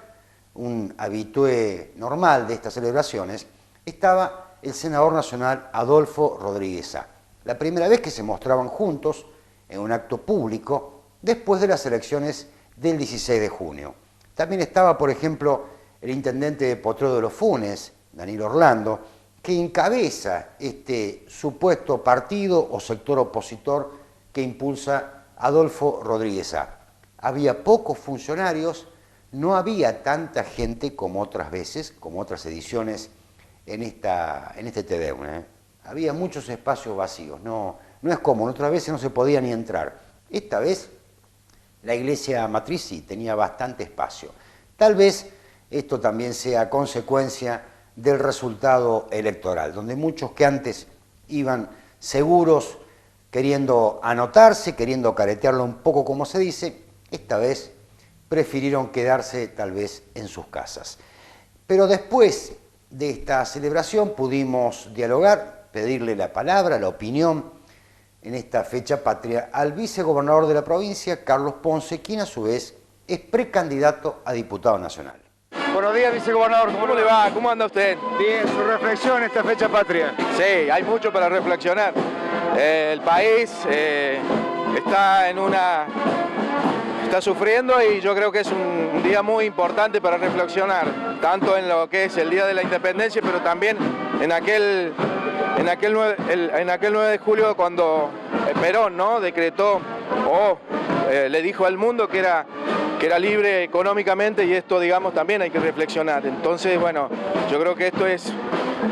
S1: un habitué normal de estas celebraciones, estaba el senador nacional Adolfo Rodríguez Sá. La primera vez que se mostraban juntos en un acto público después de las elecciones del 16 de junio. También estaba, por ejemplo, el intendente de Potrero de los Funes, Danilo Orlando, que encabeza este supuesto partido o sector opositor que impulsa Adolfo Rodríguez Sá. Había pocos funcionarios, no había tanta gente como otras veces, como otras ediciones en este Te-Deum. Había muchos espacios vacíos, no es común, otras veces no se podía ni entrar. Esta vez la iglesia matriz sí tenía bastante espacio. Tal vez esto también sea consecuencia del resultado electoral, donde muchos que antes iban seguros, queriendo anotarse, queriendo caretearlo un poco como se dice, esta vez prefirieron quedarse tal vez en sus casas. Pero después de esta celebración pudimos dialogar, pedirle la palabra, la opinión en esta fecha patria al vicegobernador de la provincia, Carlos Ponce, quien a su vez es precandidato a diputado nacional.
S7: Buenos días, vicegobernador.
S8: ¿Cómo le va? ¿Cómo anda usted?
S7: Bien, su reflexión en esta fecha patria.
S8: Sí, hay mucho para reflexionar. El país está sufriendo y yo creo que es un día muy importante para reflexionar, tanto en lo que es el Día de la Independencia, pero también en aquel 9 de julio cuando Perón, ¿no?, decretó le dijo al mundo que era libre económicamente, y esto, digamos, también hay que reflexionar. Entonces, bueno, yo creo que esto es,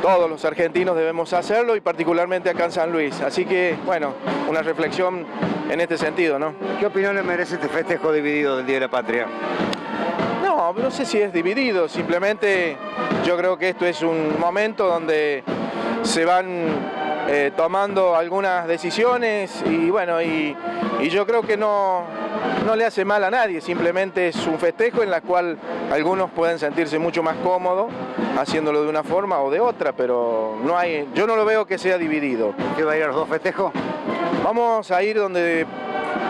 S8: todos los argentinos debemos hacerlo, y particularmente acá en San Luis. Así que, bueno, una reflexión en este sentido, ¿no?
S7: ¿Qué opinión le merece este festejo dividido del Día de la Patria?
S8: No sé si es dividido, simplemente yo creo que esto es un momento donde se van tomando algunas decisiones, y bueno, y yo creo que no le hace mal a nadie, simplemente es un festejo en el cual algunos pueden sentirse mucho más cómodos haciéndolo de una forma o de otra, pero yo no lo veo que sea dividido.
S7: ¿Qué va a ir a los dos festejos?
S8: Vamos a ir donde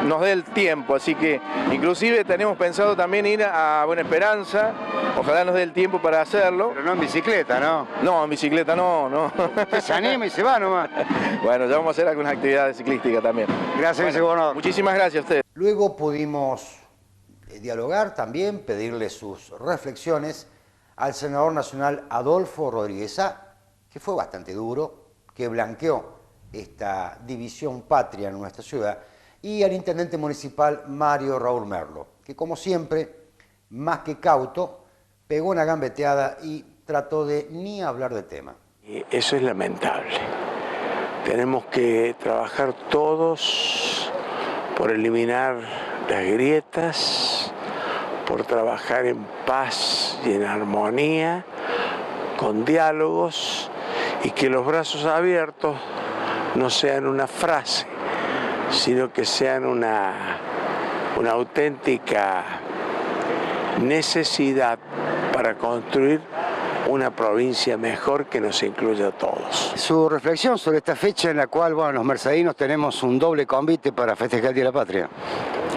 S8: nos dé el tiempo, así que inclusive tenemos pensado también ir a Buena Esperanza, ojalá nos dé el tiempo para hacerlo.
S7: Pero no en bicicleta, ¿no?
S8: No, en bicicleta no.
S7: Usted se anima y se va nomás.
S8: Bueno, ya vamos a hacer algunas actividades ciclísticas también.
S7: Gracias, vicegobernador.
S8: Muchísimas gracias a usted.
S1: Luego pudimos dialogar también, pedirle sus reflexiones al senador nacional Adolfo Rodríguez Sá, que fue bastante duro, que blanqueó esta división patria en nuestra ciudad, y al intendente municipal Mario Raúl Merlo, que como siempre, más que cauto, pegó una gambeteada y trató de ni hablar de tema.
S9: Eso es lamentable. Tenemos que trabajar todos por eliminar las grietas, por trabajar en paz y en armonía, con diálogos, y que los brazos abiertos no sean una frase, sino que sean una auténtica necesidad para construir una provincia mejor que nos incluya a todos.
S7: Su reflexión sobre esta fecha en la cual, bueno, los mercedinos tenemos un doble convite para festejar el Día de la Patria.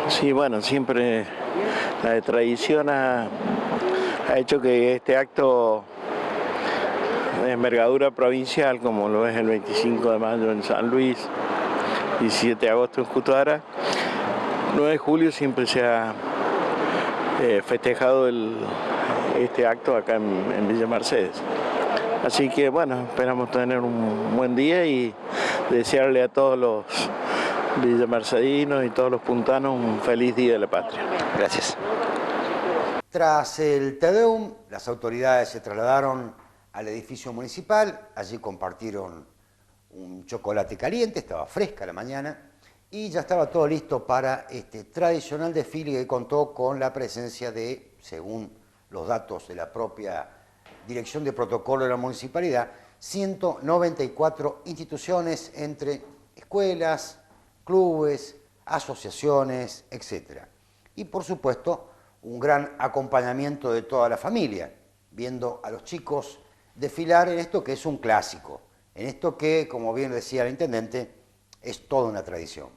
S10: Sí, bueno, siempre la tradición ha hecho que este acto de envergadura provincial, como lo es el 25 de mayo en San Luis, 17 de agosto en Jutuara, 9 de julio siempre se ha festejado este acto acá en Villa Mercedes. Así que bueno, esperamos tener un buen día y desearle a todos los villamercedinos y todos los puntanos un feliz Día de la Patria.
S7: Gracias.
S1: Tras el Te-Deum, las autoridades se trasladaron al edificio municipal, allí compartieron un chocolate caliente, estaba fresca la mañana, y ya estaba todo listo para este tradicional desfile que contó con la presencia de, según los datos de la propia Dirección de Protocolo de la Municipalidad, 194 instituciones entre escuelas, clubes, asociaciones, etc. Y por supuesto, un gran acompañamiento de toda la familia. viendo a los chicos desfilar en esto que es un clásico, en esto que, como bien decía el intendente, es toda una tradición.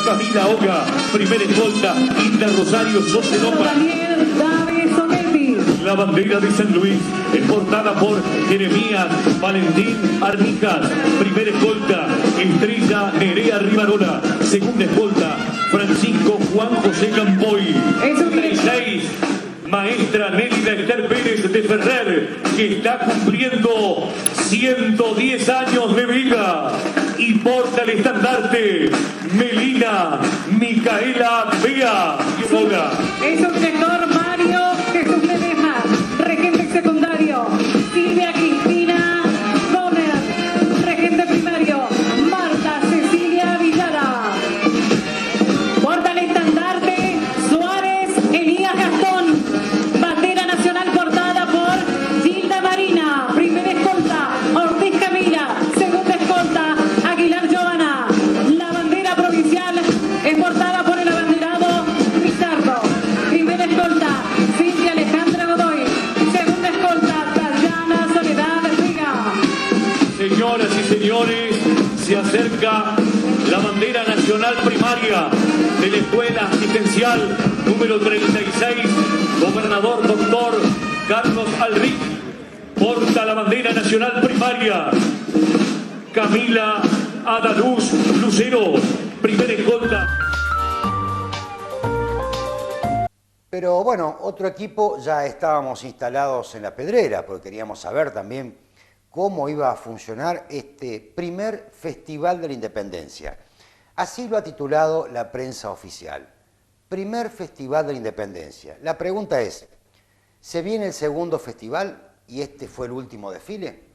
S11: Camila Oga, primer escolta, Hilda Rosario Socedopa. La bandera de San Luis es portada por Jeremías Valentín Armijas, primer escolta, Estrella Nerea Rivarola, segunda escolta, Francisco Juan José Campoy. 36, maestra Nélida Esther Pérez de Ferrer, que está cumpliendo 110 años de vida y porta el estandarte Melina Micaela Bea.
S12: Es un sector Mario Jesús Ledesma, regente secundario, Silvia Cristina Donner, regente primario, Marta Cecilia Villara. Porta el estandarte Suárez Elías Gastón, bandera nacional portada por Gilda Marina, primera escolta, Ortiz Camila, segunda escolta, Aguilar Giovanna. La bandera provincial es portada por el abanderado Pizarro. Primera escolta, Cintia Alejandra Godoy. Segunda escolta, Dayana Soledad Vega.
S11: Señoras y señores, se acerca la bandera nacional primaria de la Escuela Asistencial número 36, gobernador doctor Carlos Alric. Porta la bandera nacional primaria Camila Adaluz Lucero, primera escolta.
S1: Pero bueno, otro equipo ya estábamos instalados en la Pedrera, porque queríamos saber también cómo iba a funcionar este primer Festival de la Independencia. Así lo ha titulado la prensa oficial. Primer Festival de la Independencia. La pregunta es, ¿se viene el segundo festival y este fue el último desfile?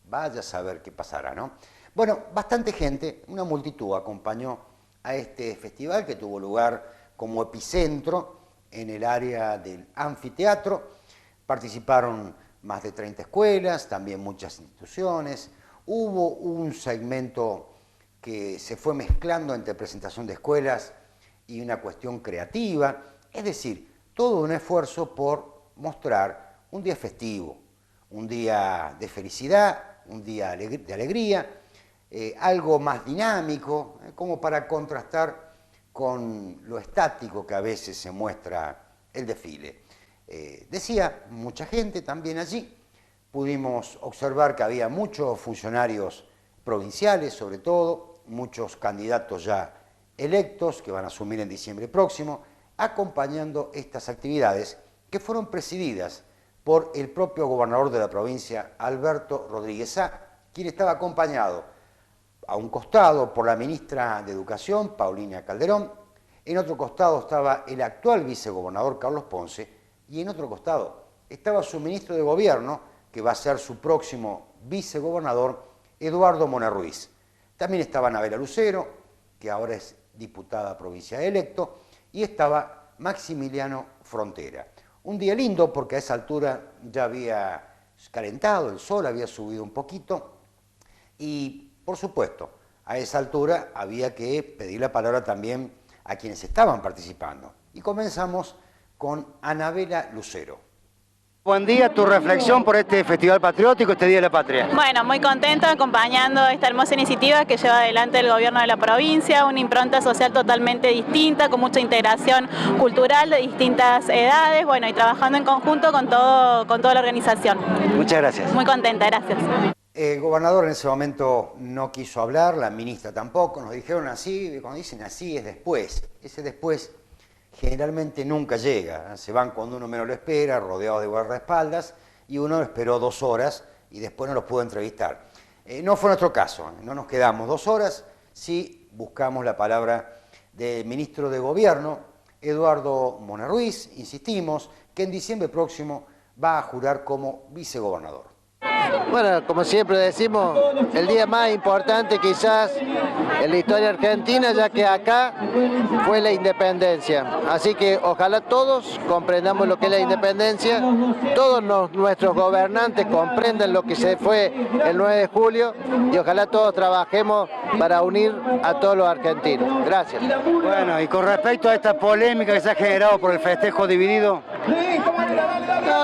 S1: Vaya a saber qué pasará, ¿no? Bueno, bastante gente, una multitud acompañó a este festival que tuvo lugar como epicentro en el área del anfiteatro. Participaron más de 30 escuelas, también muchas instituciones. Hubo un segmento que se fue mezclando entre presentación de escuelas y una cuestión creativa. Es decir, todo un esfuerzo por mostrar un día festivo, un día de felicidad, un día de alegría, algo más dinámico, como para contrastar con lo estático que a veces se muestra el desfile. Decía, mucha gente también allí. Pudimos observar que había muchos funcionarios provinciales, sobre todo, muchos candidatos ya electos que van a asumir en diciembre próximo, acompañando estas actividades que fueron presididas por el propio gobernador de la provincia, Alberto Rodríguez Sá, quien estaba acompañado a un costado por la ministra de Educación, Paulina Calderón, en otro costado estaba el actual vicegobernador Carlos Ponce, y en otro costado estaba su ministro de Gobierno, que va a ser su próximo vicegobernador, Eduardo Moner Ruiz. También estaba Anabela Lucero, que ahora es diputada provincial electo, y estaba Maximiliano Frontera. Un día lindo porque a esa altura ya había calentado, el sol había subido un poquito y, por supuesto, a esa altura había que pedir la palabra también a quienes estaban participando. Y comenzamos con Anabela Lucero.
S7: Buen día, tu reflexión por este Festival Patriótico, este Día de la Patria.
S13: Bueno, muy contento acompañando esta hermosa iniciativa que lleva adelante el gobierno de la provincia, una impronta social totalmente distinta, con mucha integración cultural de distintas edades, bueno, y trabajando en conjunto con toda la organización.
S7: Muchas gracias.
S13: Muy contenta, gracias.
S1: El gobernador en ese momento no quiso hablar, la ministra tampoco, nos dijeron así, cuando dicen así es después, ese después generalmente nunca llega, se van cuando uno menos lo espera, rodeados de guardaespaldas, y uno esperó 2 horas y después no los pudo entrevistar. No fue nuestro caso, no nos quedamos 2 horas, sí buscamos la palabra del ministro de Gobierno, Eduardo Moner Ruiz, insistimos, que en diciembre próximo va a jurar como vicegobernador.
S14: Bueno, como siempre decimos, el día más importante quizás en la historia argentina, ya que acá fue la independencia. Así que ojalá todos comprendamos lo que es la independencia, todos nuestros gobernantes comprendan lo que se fue el 9 de julio y ojalá todos trabajemos para unir a todos los argentinos. Gracias.
S7: Bueno, y con respecto a esta polémica que se ha generado por el festejo dividido.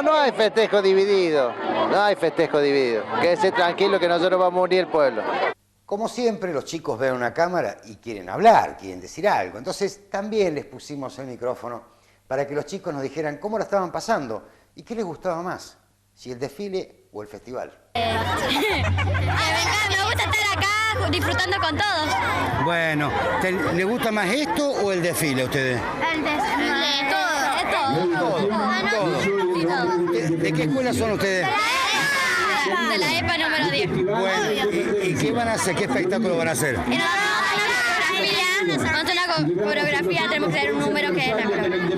S14: No hay festejo dividido, no hay festejo dividido. Quédese tranquilo que nosotros vamos a unir el pueblo.
S1: Como siempre, los chicos ven una cámara y quieren hablar, quieren decir algo. Entonces también les pusimos el micrófono para que los chicos nos dijeran cómo la estaban pasando y qué les gustaba más, si el desfile o el festival.
S15: Me gusta estar acá disfrutando con todos.
S7: Bueno, ¿le gusta más esto o el desfile a ustedes?
S15: El desfile, todo.
S7: ¿De qué escuela son ustedes?
S15: De la EPA número 10.
S7: Bueno, ¿y qué van a hacer? ¿Qué espectáculo van a hacer?
S15: Vamos a una coreografía, tenemos que crear un número que es la coreografía.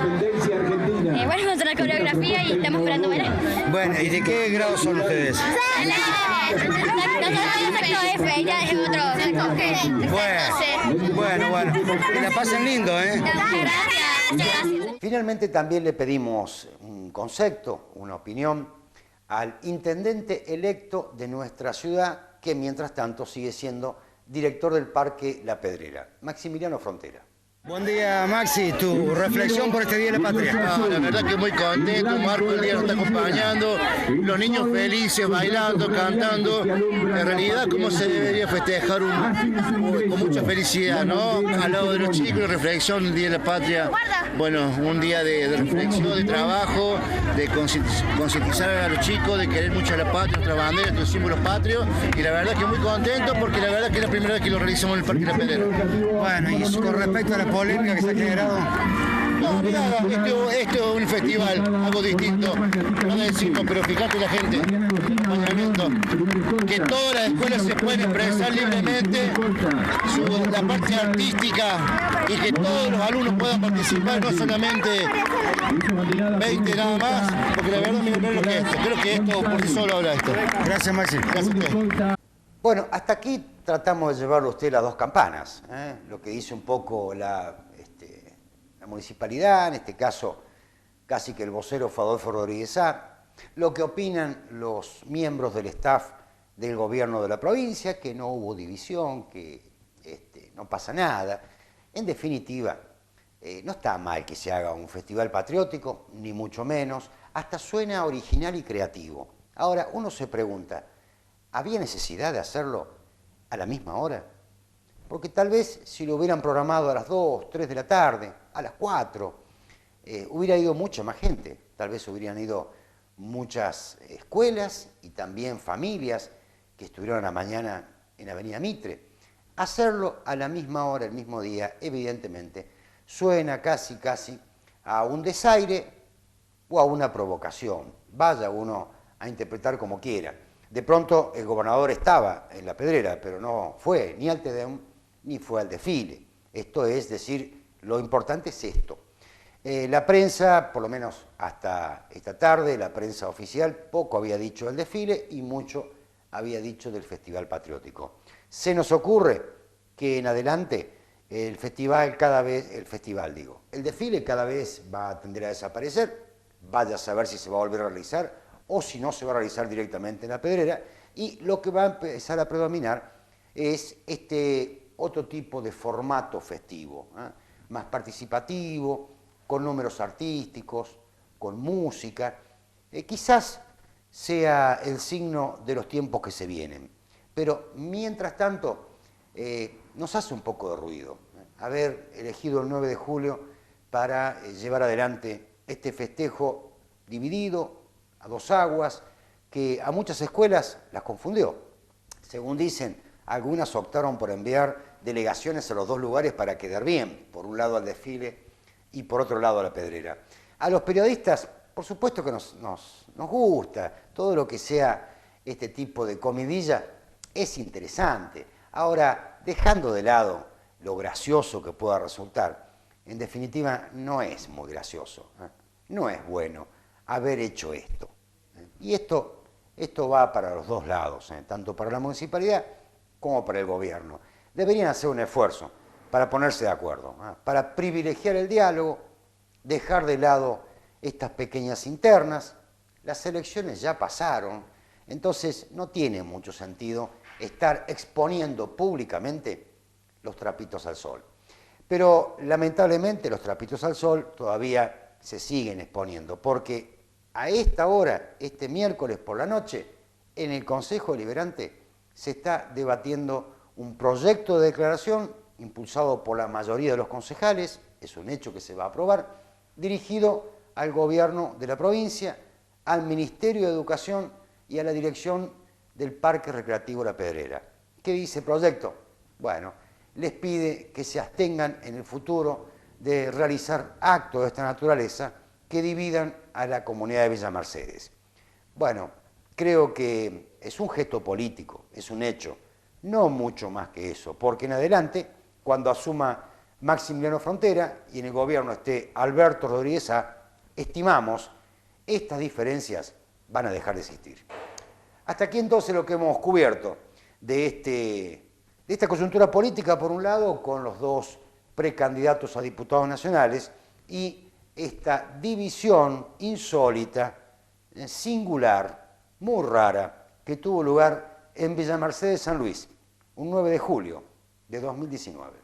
S15: Bueno, vamos a hacer una coreografía y estamos esperando ver.
S7: Bueno, ¿y de qué grado son ustedes?
S15: Nosotros somos sexto F, ella es otro.
S7: Bueno. Que la pasen lindo, ¿eh?
S15: Gracias.
S1: Finalmente también le pedimos un concepto, una opinión al intendente electo de nuestra ciudad, que mientras tanto sigue siendo director del Parque La Pedrera, Maximiliano Frontera.
S7: Buen día, Maxi, tu reflexión por este Día de la Patria.
S16: La verdad que muy contento, Marco el día nos está acompañando, los niños felices, bailando, cantando. En realidad, cómo se debería festejar con mucha felicidad, ¿no? Al lado de los chicos, reflexión, el Día de la Patria. Bueno, un día de reflexión, de trabajo, de concientizar a los chicos, de querer mucho a la patria, nuestra bandera, nuestros símbolos patrios. Y la verdad que muy contento porque la verdad que es la primera vez que lo realizamos en el Parque La Pedrera.
S7: Bueno, y con respecto a la polémica que se ha generado.
S16: No, mira, esto es un festival, algo distinto. No decimos, pero fíjate la gente, que todas las escuelas se pueden expresar libremente la parte artística y que todos los alumnos puedan participar, no solamente 20 nada más, porque la verdad miren lo que es esto. Creo que esto por sí solo habla esto.
S7: Gracias, Maxi.
S16: Gracias a usted.
S1: Bueno, hasta aquí tratamos de llevarle a usted las 2 campanas, lo que dice un poco la municipalidad, en este caso casi que el vocero fue Adolfo Rodríguez Sá, lo que opinan los miembros del staff del gobierno de la provincia, que no hubo división, que no pasa nada. En definitiva, no está mal que se haga un festival patriótico, ni mucho menos, hasta suena original y creativo. Ahora, uno se pregunta, ¿había necesidad de hacerlo a la misma hora? Porque tal vez si lo hubieran programado a las 2, 3 de la tarde, a las 4, hubiera ido mucha más gente. Tal vez hubieran ido muchas escuelas y también familias que estuvieron a la mañana en Avenida Mitre. Hacerlo a la misma hora, el mismo día, evidentemente, suena casi a un desaire o a una provocación. Vaya uno a interpretar como quiera. De pronto el gobernador estaba en La Pedrera, pero no fue ni al Te Deum ni fue al desfile. Esto es decir, lo importante es esto. La prensa, por lo menos hasta esta tarde, la prensa oficial poco había dicho del desfile y mucho había dicho del Festival Patriótico. Se nos ocurre que en adelante el desfile cada vez va a tender a desaparecer, vaya a saber si se va a volver a realizar o si no se va a realizar directamente en La Pedrera, y lo que va a empezar a predominar es este otro tipo de formato festivo, más participativo, con números artísticos, con música. Quizás sea el signo de los tiempos que se vienen, pero mientras tanto nos hace un poco de ruido haber elegido el 9 de julio para llevar adelante este festejo dividido a dos aguas, que a muchas escuelas las confundió. Según dicen, algunas optaron por enviar delegaciones a los dos lugares para quedar bien, por un lado al desfile y por otro lado a La Pedrera. A los periodistas, por supuesto que nos gusta, todo lo que sea este tipo de comidilla es interesante. Ahora, dejando de lado lo gracioso que pueda resultar, en definitiva no es muy gracioso, no es bueno haber hecho esto. Y esto va para los dos lados, tanto para la municipalidad como para el gobierno. Deberían hacer un esfuerzo para ponerse de acuerdo, para privilegiar el diálogo, dejar de lado estas pequeñas internas. Las elecciones ya pasaron, entonces no tiene mucho sentido estar exponiendo públicamente los trapitos al sol. Pero lamentablemente los trapitos al sol todavía se siguen exponiendo, porque a esta hora, este miércoles por la noche, en el Consejo Deliberante se está debatiendo un proyecto de declaración impulsado por la mayoría de los concejales, es un hecho que se va a aprobar, dirigido al gobierno de la provincia, al Ministerio de Educación y a la dirección del Parque Recreativo La Pedrera. ¿Qué dice el proyecto? Bueno, les pide que se abstengan en el futuro de realizar actos de esta naturaleza que dividan a la comunidad de Villa Mercedes. Bueno, creo que es un gesto político, es un hecho, no mucho más que eso, porque en adelante, cuando asuma Maximiliano Frontera y en el gobierno esté Alberto Rodríguez A, estimamos, estas diferencias van a dejar de existir. Hasta aquí entonces lo que hemos cubierto de esta coyuntura política, por un lado, con los dos precandidatos a diputados nacionales y esta división insólita, singular, muy rara, que tuvo lugar en Villa Mercedes, San Luis, un 9 de julio de 2019.